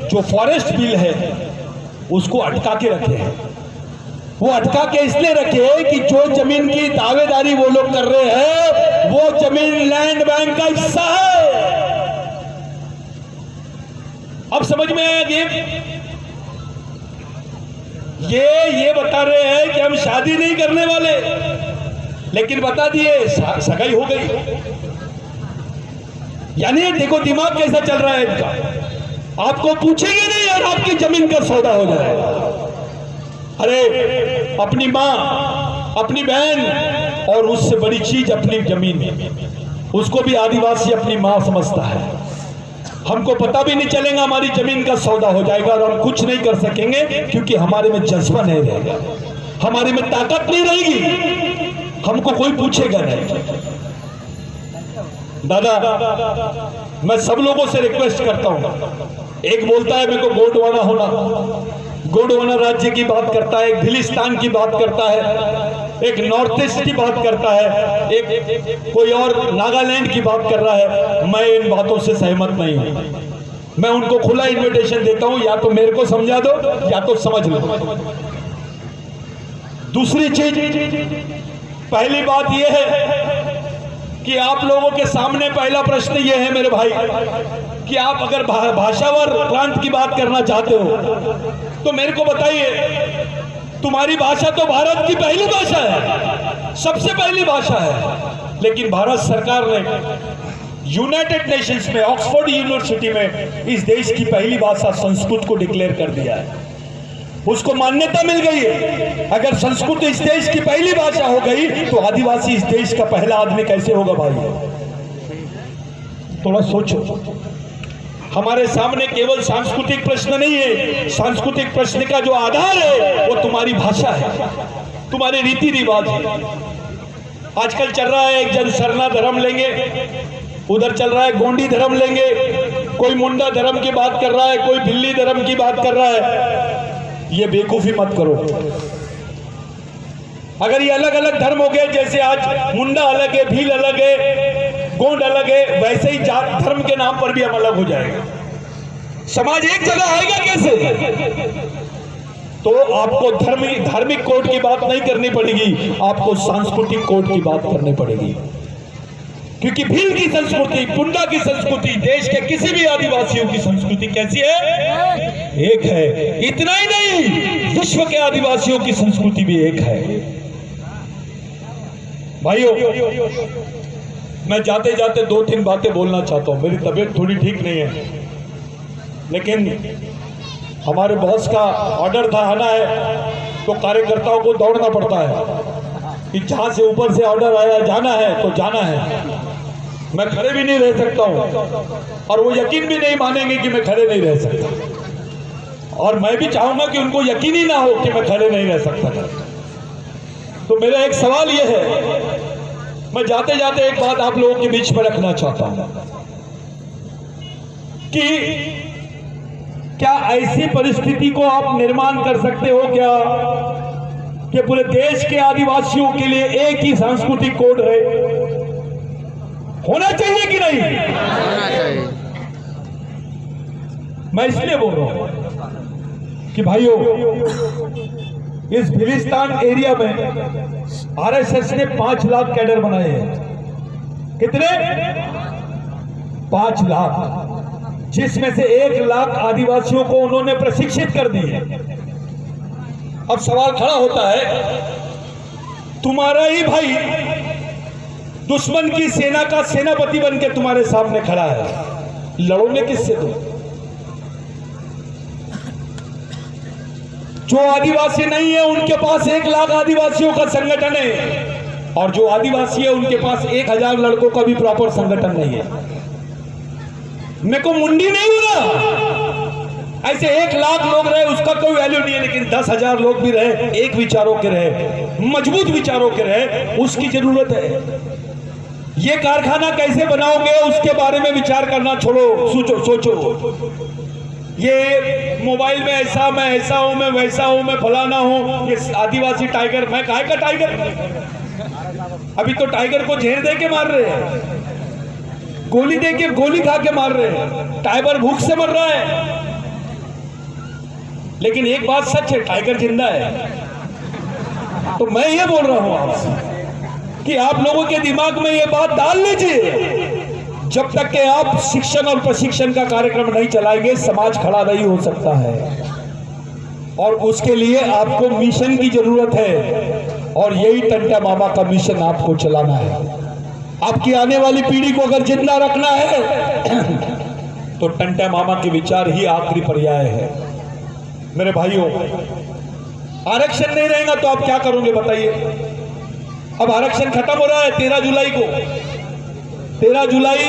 जो फॉरेस्ट बिल है उसको अटका के रखे हैं। वो अटका के इसलिए रखे कि जो जमीन की दावेदारी वो लोग कर रहे हैं, वो जमीन लैंड बैंक का हिस्सा है। अब समझ में आया गेम? ये बता रहे हैं कि हम शादी नहीं करने वाले, लेकिन बता दिए सगाई हो गई। यानी देखो दिमाग कैसा चल रहा है इनका। आपको पूछेंगे नहीं और आपकी जमीन का सौदा हो जाएगा। अरे अपनी माँ, अपनी बहन और उससे बड़ी चीज अपनी जमीन, उसको भी आदिवासी अपनी माँ समझता है। हमको पता भी नहीं चलेगा, हमारी जमीन का सौदा हो जाएगा और हम कुछ नहीं कर सकेंगे, क्योंकि हमारे में जज्बा नहीं रहेगा, हमारे में ताकत नहीं रहेगी, हमको कोई पूछेगा नहीं। दादा, मैं सब लोगों से रिक्वेस्ट करता हूं। एक बोलता है मेरे को गोंडवाना होना, गोंडवाना राज्य की बात करता है, एक भिलिस्तान की बात करता है, एक नॉर्थ ईस्ट की बात करता है, एक कोई और नागालैंड की बात कर रहा है। मैं इन बातों से सहमत नहीं हूं। मैं उनको खुला इन्विटेशन देता हूं, या तो मेरे को समझा दो या तो समझ लो। दूसरी चीज, पहली बात यह है कि आप लोगों के सामने पहला प्रश्न यह है मेरे भाई, कि आप अगर भाषावर प्रांत की बात करना चाहते हो तो मेरे को बताइए, तुम्हारी भाषा तो भारत की पहली भाषा है, सबसे पहली भाषा है। लेकिन भारत सरकार ने यूनाइटेड नेशंस में, ऑक्सफोर्ड यूनिवर्सिटी में इस देश की पहली भाषा संस्कृत को डिक्लेयर कर दिया है, उसको मान्यता मिल गई है। अगर संस्कृत इस देश की पहली भाषा हो गई तो आदिवासी इस देश का पहला आदमी कैसे होगा भाई? थोड़ा सोचो। हमारे सामने केवल सांस्कृतिक प्रश्न नहीं है, सांस्कृतिक प्रश्न का जो आधार है वो तुम्हारी भाषा है, तुम्हारे रीति रिवाज है। आजकल चल रहा है एक जन सरना धर्म लेंगे, उधर चल रहा है गोंडी धर्म लेंगे, कोई मुंडा धर्म की बात कर रहा है, कोई भिल्ली धर्म की बात कर रहा है। ये बेवकूफी मत करो। अगर ये अलग अलग धर्म हो गए, जैसे आज मुंडा अलग है, भील अलग है, गोंड अलग है, वैसे ही जात धर्म के नाम पर भी हम अलग हो जाएगा। समाज एक जगह आएगा कैसे? तो आपको धार्मिक कोड की बात नहीं करनी पड़ेगी, आपको सांस्कृतिक कोड की बात करनी पड़ेगी। क्योंकि भील की संस्कृति, पुंडा की संस्कृति, देश के किसी भी आदिवासियों की संस्कृति कैसी है? एक है। इतना ही नहीं, विश्व के आदिवासियों की संस्कृति भी एक है। भाइयों, मैं जाते जाते 2-3 बातें बोलना चाहता हूं। मेरी तबीयत थोड़ी ठीक नहीं है, लेकिन हमारे बॉस का ऑर्डर था, आना है, तो कार्यकर्ताओं को दौड़ना पड़ता है कि जहां से ऊपर से ऑर्डर आया जाना है तो जाना है। मैं खड़े भी नहीं रह सकता हूं और वो यकीन भी नहीं मानेंगे कि मैं खड़े नहीं रह सकता, और मैं भी चाहूंगा कि उनको यकीन ही ना हो कि मैं खड़े नहीं रह सकता। तो मेरा एक सवाल यह है, मैं जाते जाते एक बात आप लोगों के बीच में रखना चाहता हूं कि क्या ऐसी परिस्थिति को आप निर्माण कर सकते हो क्या कि पूरे देश के आदिवासियों के लिए एक ही सांस्कृतिक कोड है? होना चाहिए कि नहीं? होना चाहिए। मैं इसलिए बोल रहा हूं कि भाइयों, इस भिलिस्तान एरिया में आरएसएस ने 5 लाख कैडर बनाए हैं। कितने? 5 लाख, जिसमें से 1 लाख आदिवासियों को उन्होंने प्रशिक्षित कर दिए। अब सवाल खड़ा होता है, तुम्हारा ही भाई दुश्मन की सेना का सेनापति बन के तुम्हारे सामने खड़ा है, लड़ोगे किससे तुम? जो आदिवासी नहीं है उनके पास 1 लाख आदिवासियों का संगठन है, और जो आदिवासी है उनके पास 1000 लड़कों का भी प्रॉपर संगठन नहीं है। मेरे को मुंडी नहीं होना, ऐसे 1 लाख लोग रहे उसका कोई वैल्यू नहीं है, लेकिन 10,000 लोग भी रहे, एक विचारों के रहे, मजबूत विचारों के रहे, उसकी जरूरत है। ये कारखाना कैसे बनाओगे उसके बारे में विचार करना छोड़ो, सोचो। ये मोबाइल में ऐसा, मैं ऐसा हूं, मैं वैसा हूं, मैं फलाना हूं, ये आदिवासी टाइगर, मैं काहे का टाइगर? अभी तो टाइगर को झेर दे के मार रहे हैं, गोली दे के, गोली खा के मार रहे हैं, टाइगर भूख से मर रहा है। लेकिन एक बात सच है, टाइगर जिंदा है। तो मैं ये बोल रहा हूं आपसे कि आप लोगों के दिमाग में ये बात डाल लीजिए, जब तक कि आप शिक्षण और प्रशिक्षण का कार्यक्रम नहीं चलाएंगे समाज खड़ा नहीं हो सकता है। और उसके लिए आपको मिशन की जरूरत है, और यही टंटा मामा का मिशन आपको चलाना है। आपकी आने वाली पीढ़ी को अगर जिंदा रखना है तो टंटा मामा के विचार ही आखिरी पर्याय है। मेरे भाइयों, आरक्षण नहीं रहेगा तो आप क्या करोगे बताइए? अब आरक्षण खत्म हो रहा है 13 जुलाई को। 13 जुलाई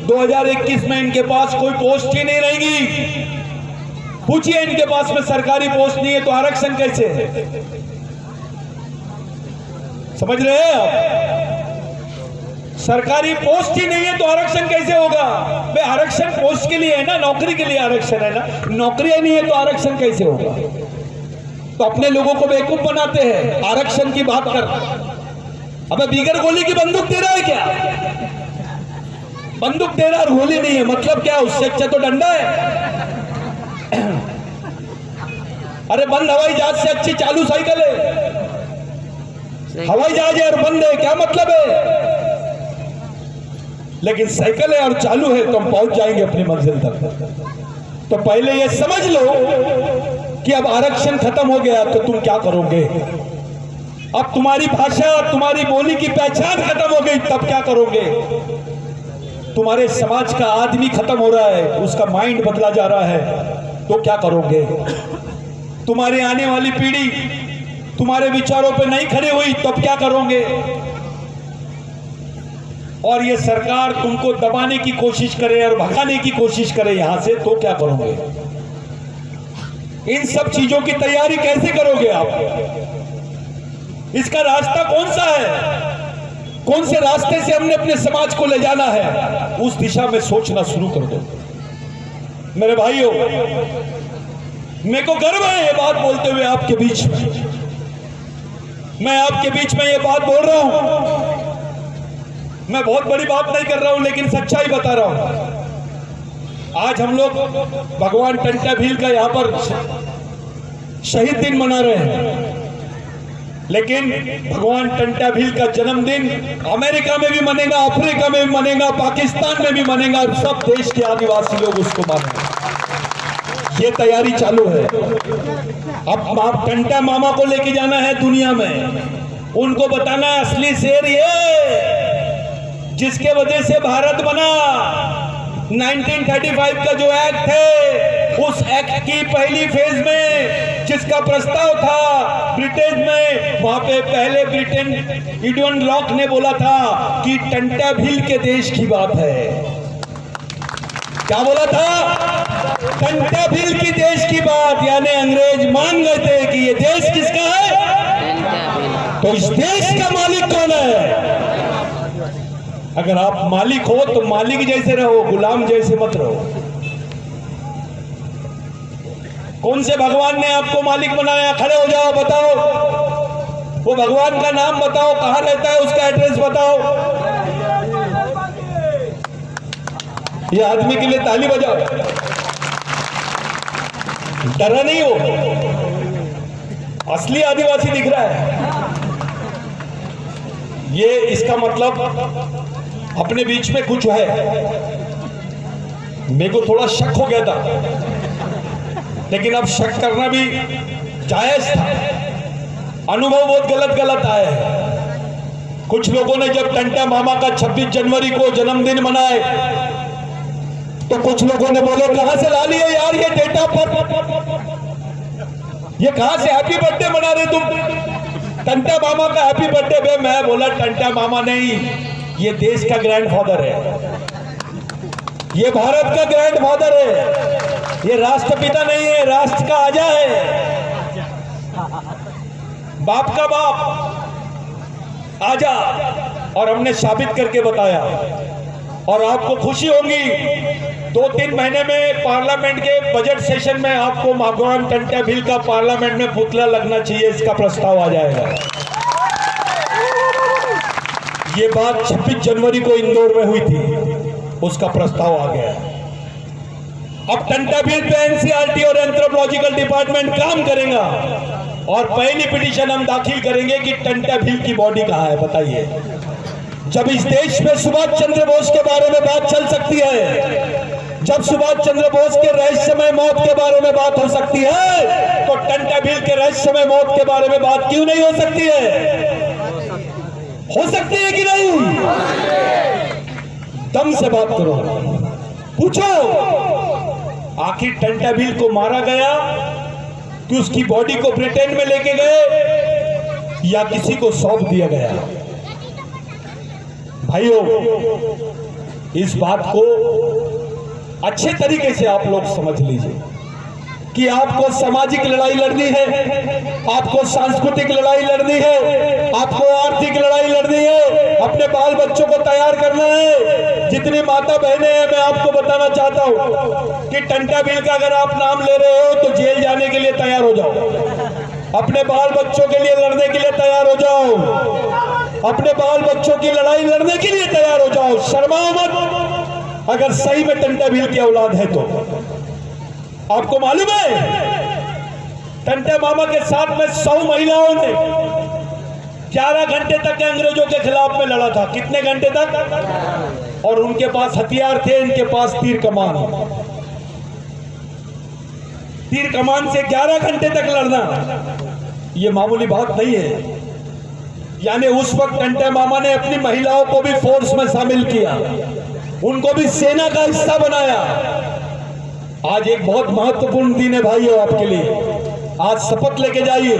2021 में इनके पास कोई पोस्ट ही नहीं रहेगी। पूछिए, इनके पास में सरकारी पोस्ट नहीं है तो आरक्षण कैसे है? समझ रहे हैं आप? सरकारी पोस्ट ही नहीं है तो आरक्षण कैसे होगा? भाई आरक्षण पोस्ट के लिए है ना, नौकरी के लिए आरक्षण है ना, नौकरी नहीं है तो आरक्षण कैसे होगा? तो अपने लोगों को बेवकूफ बनाते हैं आरक्षण की बात कर। अबे बिगर गोली की बंदूक दे रहा है क्या? बंदूक दे रहा और गोली नहीं है, मतलब क्या? उससे अच्छा तो डंडा है। अरे बंद हवाई जहाज से अच्छी चालू साइकिल है। हवाई जहाज है और बंद है, क्या मतलब है? लेकिन साइकिल है और चालू है तो हम पहुंच जाएंगे अपनी मंजिल तक। तो पहले ये समझ लो कि अब आरक्षण खत्म हो गया तो तुम क्या करोगे? अब तुम्हारी भाषा, तुम्हारी बोली की पहचान खत्म हो गई, तब क्या करोगे? तुम्हारे समाज का आदमी खत्म हो रहा है, उसका माइंड बदला जा रहा है, तो क्या करोगे? तुम्हारी आने वाली पीढ़ी तुम्हारे विचारों पे नहीं खड़ी हुई, तब क्या करोगे? और ये सरकार तुमको दबाने की कोशिश करे और भगाने की कोशिश करे यहां से, तो क्या करोगे? इन सब चीजों की तैयारी कैसे करोगे आप? इसका रास्ता कौन सा है? कौन से रास्ते से हमने अपने समाज को ले जाना है? उस दिशा में सोचना शुरू कर दो। मेरे भाइयों, मेरे को गर्व है ये बात बोलते हुए आपके बीच में। मैं आपके बीच में ये बात बोल रहा हूं, मैं बहुत बड़ी बात नहीं कर रहा हूं, लेकिन सच्चाई बता रहा हूं। आज हम लोग भगवान टंटा भील का यहां पर शहीद दिन मना रहे हैं। लेकिन भगवान टंटा भील का जन्मदिन अमेरिका में भी मनेगा, अफ्रीका में भी मनेगा, पाकिस्तान में भी मनेगा, और सब देश के आदिवासी लोग उसको मानेंगे। ये तैयारी चालू है। अब आप टंटा मामा को लेके जाना है दुनिया में, उनको बताना है असली शेर ये जिसके वजह से भारत बना। 1935 का जो एक्ट है, उस एक्ट की पहली फेज में जिसका प्रस्ताव था ब्रिटेन में, वहां पे पहले ब्रिटेन एडवर्ड लॉक ने बोला था कि टंटा भील के देश की बात है। क्या बोला था? टंटा भील की देश की बात, यानी अंग्रेज मान गए थे कि ये देश किसका है, तो इस देश का मालिक कौन है। अगर आप मालिक हो तो मालिक जैसे रहो, गुलाम जैसे मत रहो। कौन से भगवान ने आपको मालिक बनाया? खड़े हो जाओ, बताओ वो भगवान का नाम बताओ, कहां रहता है, उसका एड्रेस बताओ। ये आदमी के लिए ताली बजाओ, डरा नहीं हो, असली आदिवासी दिख रहा है। ये इसका मतलब अपने बीच में कुछ है। मेरे को थोड़ा शक हो गया था, लेकिन अब शक करना भी जायज था। अनुभव बहुत गलत आए हैं। कुछ लोगों ने जब टंटा मामा का 26 जनवरी को जन्मदिन मनाए तो कुछ लोगों ने बोले कहां से ला लिए यार ये डेटा पर, ये कहां से हैप्पी बर्थडे मना रहे तुम? टंटा मामा का हैप्पी बर्थडे। मैं बोला टंटा मामा नहीं, ये देश का ग्रैंडफादर है, ये भारत का ग्रैंडफादर है, ये राष्ट्रपिता नहीं है, राष्ट्र का आजा है, बाप का बाप आजा। और हमने साबित करके बताया। और आपको खुशी होगी 2-3 महीने में पार्लियामेंट के बजट सेशन में आपको भगवान टंटा भील का पार्लियामेंट में पुतला लगना चाहिए, इसका प्रस्ताव आ जाएगा। ये बात 26 जनवरी को इंदौर में हुई थी, उसका प्रस्ताव आ गया। अब टंटा भील पे एनसीईआरटी और एंथ्रोपोलॉजिकल डिपार्टमेंट काम करेगा और पहली पिटीशन हम दाखिल करेंगे कि टंटा भील की बॉडी कहां है, बताइए। जब इस देश में सुभाष चंद्र बोस के बारे में बात चल सकती है, जब सुभाष चंद्र बोस के रहस्यमय मौत के बारे में बात हो सकती है, तो टंटा भील के रहस्यमय मौत के बारे में बात क्यों नहीं हो सकती है? हो सकती है कि नहीं? दम से बात करो, पूछो आखिर टंटा भील को मारा गया कि उसकी बॉडी को ब्रिटेन में लेके गए या किसी को सौंप दिया गया? भाइयों, इस बात को अच्छे तरीके से आप लोग समझ लीजिए कि आपको सामाजिक लड़ाई लड़नी है, आपको सांस्कृतिक लड़ाई लड़नी है, आपको आर्थिक लड़ाई लड़नी है, अपने बाल बच्चों को तैयार करना है। जितनी माता बहनें हैं, मैं आपको बताना चाहता हूं कि टंटा भील का अगर आप नाम ले रहे हो तो जेल जाने के लिए तैयार हो जाओ, अपने बाल बच्चों के लिए लड़ने के लिए तैयार हो जाओ, अपने बाल बच्चों की लड़ाई लड़ने के लिए तैयार हो जाओ, शर्माओ मत। अगर सही में टंटा भील की औलाद है तो आपको मालूम है टंटा मामा के साथ में 100 महिलाओं ने 11 घंटे तक अंग्रेजों के खिलाफ में लड़ा था। कितने घंटे तक? और उनके पास हथियार थे, इनके पास तीर कमान। तीर कमान से 11 घंटे तक लड़ना यह मामूली बात नहीं है। यानी उस वक्त टंटा मामा ने अपनी महिलाओं को भी फोर्स में शामिल किया, उनको भी सेना का हिस्सा बनाया। आज एक बहुत महत्वपूर्ण दिन है भाइयों आपके लिए, आज शपथ लेके जाइए।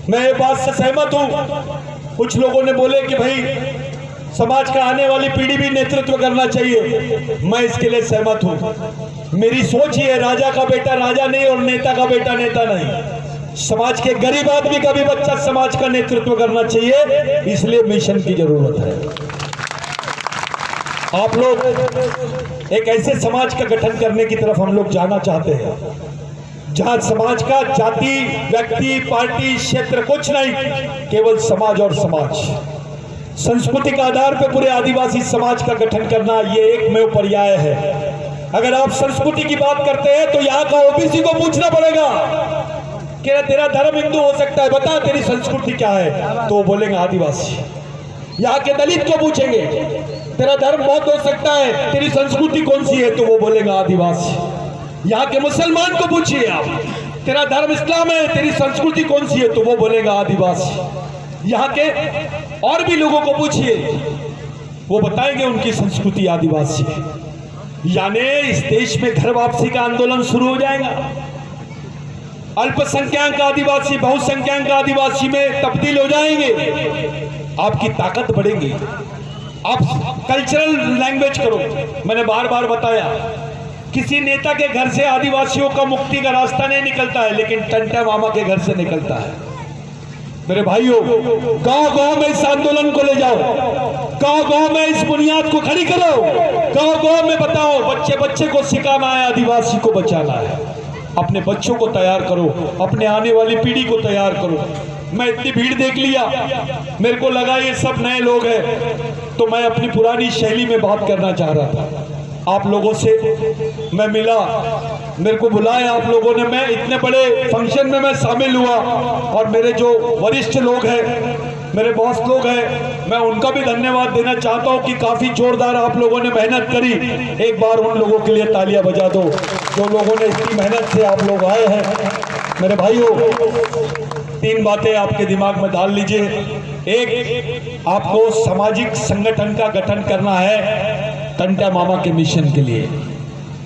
मैं ये बात से सहमत हूं। कुछ लोगों ने बोले कि भाई समाज का आने वाली पीढ़ी भी नेतृत्व करना चाहिए, मैं इसके लिए सहमत हूं। मेरी सोच ये है, राजा का बेटा राजा नहीं और नेता का बेटा नेता नहीं। समाज के गरीब आदमी का भी बच्चा समाज का नेतृत्व करना चाहिए, इसलिए मिशन की जरूरत है। आप लोग एक ऐसे समाज का गठन करने की तरफ हम लोग जाना चाहते हैं जहां समाज का जाति, व्यक्ति, पार्टी, क्षेत्र कुछ नहीं, केवल समाज और समाज, संस्कृति के आधार पर पूरे आदिवासी समाज का गठन करना ये एकमेव पर्याय है। अगर आप संस्कृति की बात करते हैं तो यहाँ का ओबीसी को पूछना पड़ेगा कि तेरा धर्म हिंदू हो सकता है, बता तेरी संस्कृति क्या है, तो वो बोलेंगे आदिवासी। यहाँ के दलित को पूछेंगे तेरा धर्म बौद्ध हो सकता है, तेरी संस्कृति कौन सी है, तो वो बोलेगा आदिवासी। यहाँ के मुसलमान को पूछिए आप, तेरा धर्म इस्लाम है, तेरी संस्कृति कौन सी है, तो वो बोलेगा आदिवासी। यहाँ के और भी लोगों को पूछिए, वो बताएंगे उनकी संस्कृति आदिवासी है। यानी इस देश में घर वापसी का आंदोलन शुरू हो जाएगा। अल्पसंख्यक आदिवासी बहुसंख्यक आदिवासी में तब्दील हो जाएंगे। आपकी ताकत बढ़ेगी। आप कल्चरल लैंग्वेज करो। मैंने बार बार बताया, किसी नेता के घर से आदिवासियों का मुक्ति का रास्ता नहीं निकलता है, लेकिन टंटा मामा के घर से निकलता है। मेरे भाइयों, गांव गांव में इस आंदोलन को ले जाओ, गांव गांव में इस बुनियाद को खड़ी करो, गांव गांव में बताओ, बच्चे बच्चे को सिखाना है, आदिवासी को बचाना है। अपने बच्चों को तैयार करो, अपने आने वाली पीढ़ी को तैयार करो। मैं इतनी भीड़ देख लिया, मेरे को लगा ये सब नए लोग हैं, तो मैं अपनी पुरानी शैली में बात करना चाह रहा था। आप लोगों से मैं मिला, मेरे को बुलाया आप लोगों ने, मैं इतने बड़े फंक्शन में मैं शामिल हुआ, और मेरे जो वरिष्ठ लोग हैं, मेरे बॉस लोग हैं, मैं उनका भी धन्यवाद देना चाहता हूं कि काफी जोरदार आप लोगों ने मेहनत करी। एक बार उन लोगों के लिए तालियां बजा दो जो लोगों ने इतनी मेहनत से आप लोग आए हैं। मेरे भाइयों, 3 बातें आपके दिमाग में डाल लीजिए। एक, आपको सामाजिक संगठन का गठन करना है टंटा मामा के मिशन के लिए।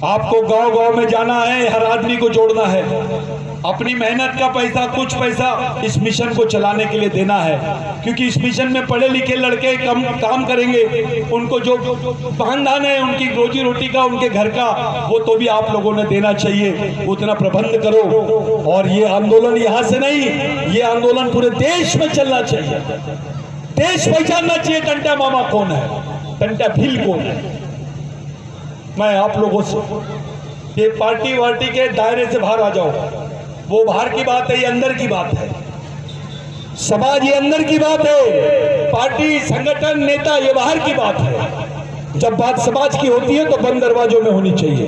आपको गांव गांव में जाना है, हर आदमी को जोड़ना है, अपनी मेहनत का पैसा, कुछ पैसा इस मिशन को चलाने के लिए देना है, क्योंकि इस मिशन में पढ़े लिखे लड़के कम काम करेंगे, उनको जो खानदान है उनकी रोजी रोटी का, उनके घर का, वो तो भी आप लोगों ने देना चाहिए। उतना प्रबंध करो। और ये आंदोलन यहाँ से नहीं, ये आंदोलन पूरे देश में चलना चाहिए। देश पहचानना चाहिए टंटा मामा कौन है, टंटा भील कौन है। मैं आप लोगों से, ये पार्टी वार्टी के दायरे से बाहर आ जाओ। वो बाहर की बात है, ये अंदर की बात है। समाज ये अंदर की बात है, पार्टी संगठन नेता ये बाहर की बात है। जब बात समाज की होती है तो बंद दरवाजों में होनी चाहिए।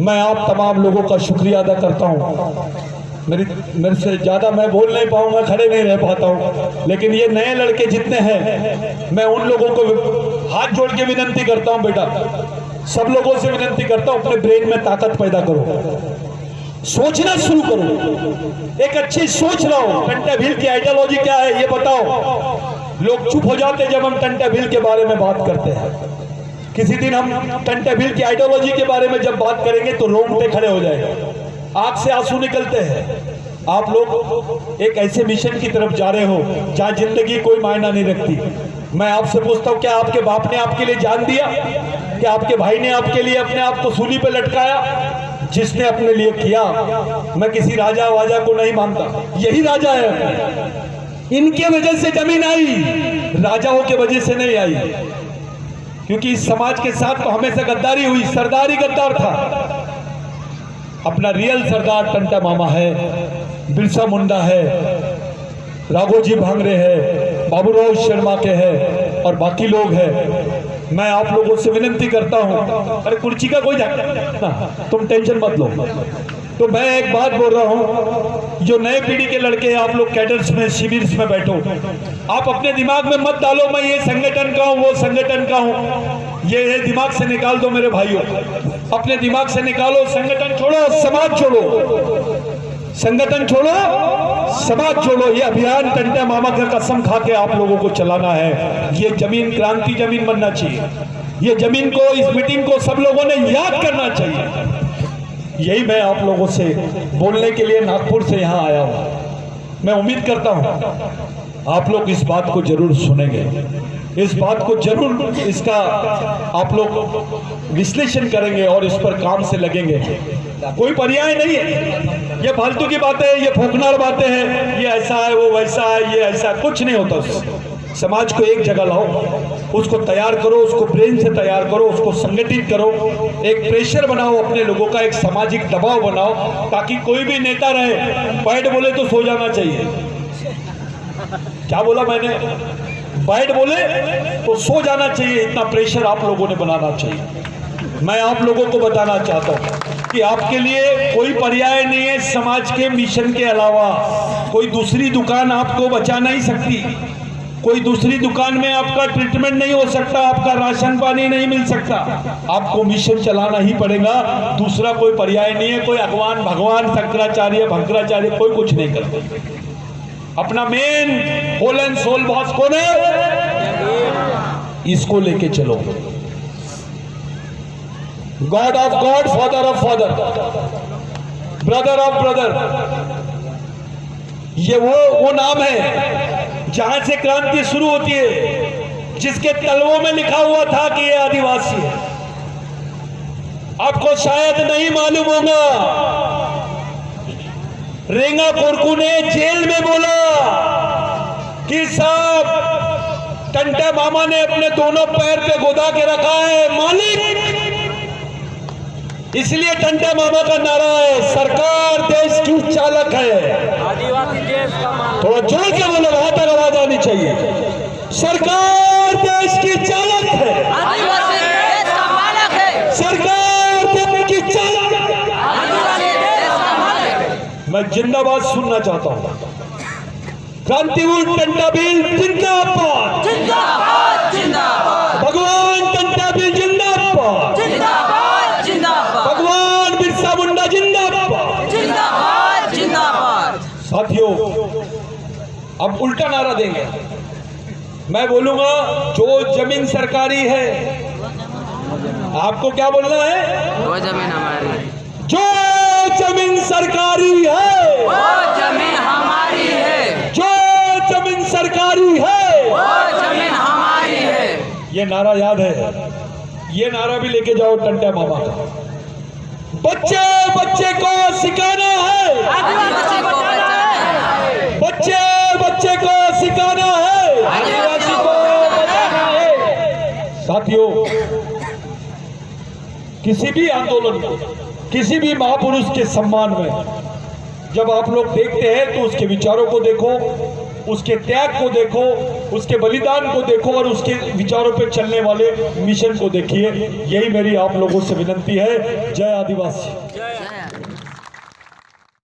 मैं आप तमाम लोगों का शुक्रिया अदा करता हूँ। मेरे से ज्यादा मैं बोल नहीं पाऊंगा, खड़े नहीं रह पाता हूँ, लेकिन ये नए लड़के जितने हैं, मैं उन लोगों को हाथ जोड़ के विनती करता हूँ, बेटा सब लोगों से विनती करता हूँ, अपने ब्रेन में ताकत पैदा करो, सोचना शुरू करो, एक अच्छी सोच लाओ। टंटा भील की आइडियोलॉजी क्या है ये बताओ। लोग चुप हो जाते जब हम टंटा भील के बारे में बात करते हैं। किसी दिन हम टंटा भील की आइडियोलॉजी के बारे में जब बात करेंगे तो रोंगटे खड़े हो जाएंगे, आंख से आंसू निकलते हैं। आप लोग एक ऐसे मिशन की तरफ जा रहे हो जहां जिंदगी कोई मायना नहीं रखती। मैं आपसे पूछता हूं, क्या आपके बाप ने आपके लिए जान दिया? क्या आपके भाई ने आपके लिए अपने आप को सूली पे लटकाया? जिसने अपने लिए किया, मैं किसी राजा वाजा को नहीं मानता, यही राजा है। इनके वजह से जमीन आई, राजाओं के वजह से नहीं आई, क्योंकि इस समाज के साथ तो हमेशा गद्दारी हुई। सरदार ही गद्दार था। अपना रियल सरदार टंटा मामा है, बिरसा मुंडा है, राघोजी भांगरे है, बाबूराव शर्मा के है, और बाकी लोग हैं। मैं आप लोगों से विनती करता हूं, अरे कुर्सी का कोई ना, तुम टेंशन मत लो। तो मैं एक बात बोल रहा हूं, जो नए पीढ़ी के लड़के हैं, आप लोग कैडर्स में, शिविर में बैठो। आप अपने दिमाग में मत डालो मैं ये संगठन का हूं, वो संगठन का हूं, ये दिमाग से निकाल दो मेरे भाइयों। अपने दिमाग से निकालो। संगठन छोड़ो, समाज छोड़ो। संगठन छोड़ो, समाज छोड़ो। ये अभियान टंटा मामा का कसम खा के आप लोगों को चलाना है। ये जमीन क्रांति जमीन बनना चाहिए। ये जमीन को, इस मीटिंग को सब लोगों ने याद करना चाहिए। यही मैं आप लोगों से बोलने के लिए नागपुर से यहाँ आया हूँ। मैं उम्मीद करता हूँ आप लोग इस बात को जरूर सुनेंगे, इस बात को जरूर, इसका आप लोग विश्लेषण करेंगे और इस पर काम से लगेंगे। कोई पर्याय नहीं है, ये फालतू की बातें है, ये फूकनार बातें हैं, ये ऐसा है, वो वैसा है, ये ऐसा, कुछ नहीं होता उससे। समाज को एक जगह लाओ, उसको तैयार करो, उसको ब्रेन से तैयार करो, उसको संगठित करो, एक प्रेशर बनाओ अपने लोगों का, एक सामाजिक दबाव बनाओ, ताकि कोई भी नेता रहे, बैठ बोले तो सो जाना चाहिए। क्या बोला मैंने? बैठ बोले तो सो जाना चाहिए। इतना प्रेशर आप लोगों ने बनाना चाहिए। मैं आप लोगों को बताना चाहता हूँ, कि आपके लिए कोई पर्याय नहीं है समाज के मिशन के अलावा। कोई दूसरी दुकान आपको बचा नहीं सकती, कोई दूसरी दुकान में आपका ट्रीटमेंट नहीं हो सकता, आपका राशन पानी नहीं मिल सकता। आपको मिशन चलाना ही पड़ेगा, दूसरा कोई पर्याय नहीं है। कोई अगवान भगवान शंकराचार्य भंकराचार्य कोई कुछ नहीं करता। अपना main whole and sole boss कौन है, इसको लेके चलो। God of God, father of father, brother of brother, ये वो नाम है जहां से क्रांति शुरू होती है, जिसके तलवों में लिखा हुआ था कि ये आदिवासी है। आपको शायद नहीं मालूम होगा, रेंगा कोरकू ने जेल में बोला कि साहब टंटा मामा ने अपने दोनों पैर पे गोदा के रखा है मालिक। इसलिए टंटा मामा का नारा है, सरकार देश की चालक है। आदिवासी देश का मालिक। थोड़ा जोर से बोलो, वहां तक आवाज आनी चाहिए। सरकार देश की चालक है, आदिवासी देश का मालिक है, सरकार देश की चालक है। आदिवासी देश का मालिक है। मैं जिंदाबाद सुनना चाहता हूं। क्रांतिवीर टंटा बिल जिंदाबाद, जिंदाबाद जिंदाबाद भगवान टंटा बिल जिंदाबाद, जिंदाबाद जिंदाबाद भगवान बिरसा मुंडा जिंदाबाद। जिंदाबाद जिंदाबाद। साथियों, अब उल्टा नारा देंगे। मैं बोलूंगा जो जमीन सरकारी है, आपको क्या बोलना है? वो जमीन हमारी है, जो जमीन सरकारी है, वो जमीन हमारी है, जो जमीन सरकारी है, वो जमीन हमारी है। ये नारा याद है, ये नारा भी लेके जाओ टंटा मामा का। बच्चे बच्चे को सिखाना है, आदिवासी को बचाना है, बच्चे बच्चे को सिखाना है, आदिवासी को बचाना है। साथियों, किसी भी आंदोलन को, किसी भी महापुरुष के सम्मान में जब आप लोग देखते हैं तो उसके विचारों को देखो, उसके त्याग को देखो, उसके बलिदान को देखो और उसके विचारों पे चलने वाले मिशन को देखिए। यही मेरी आप लोगों से विनती है। जय आदिवासी।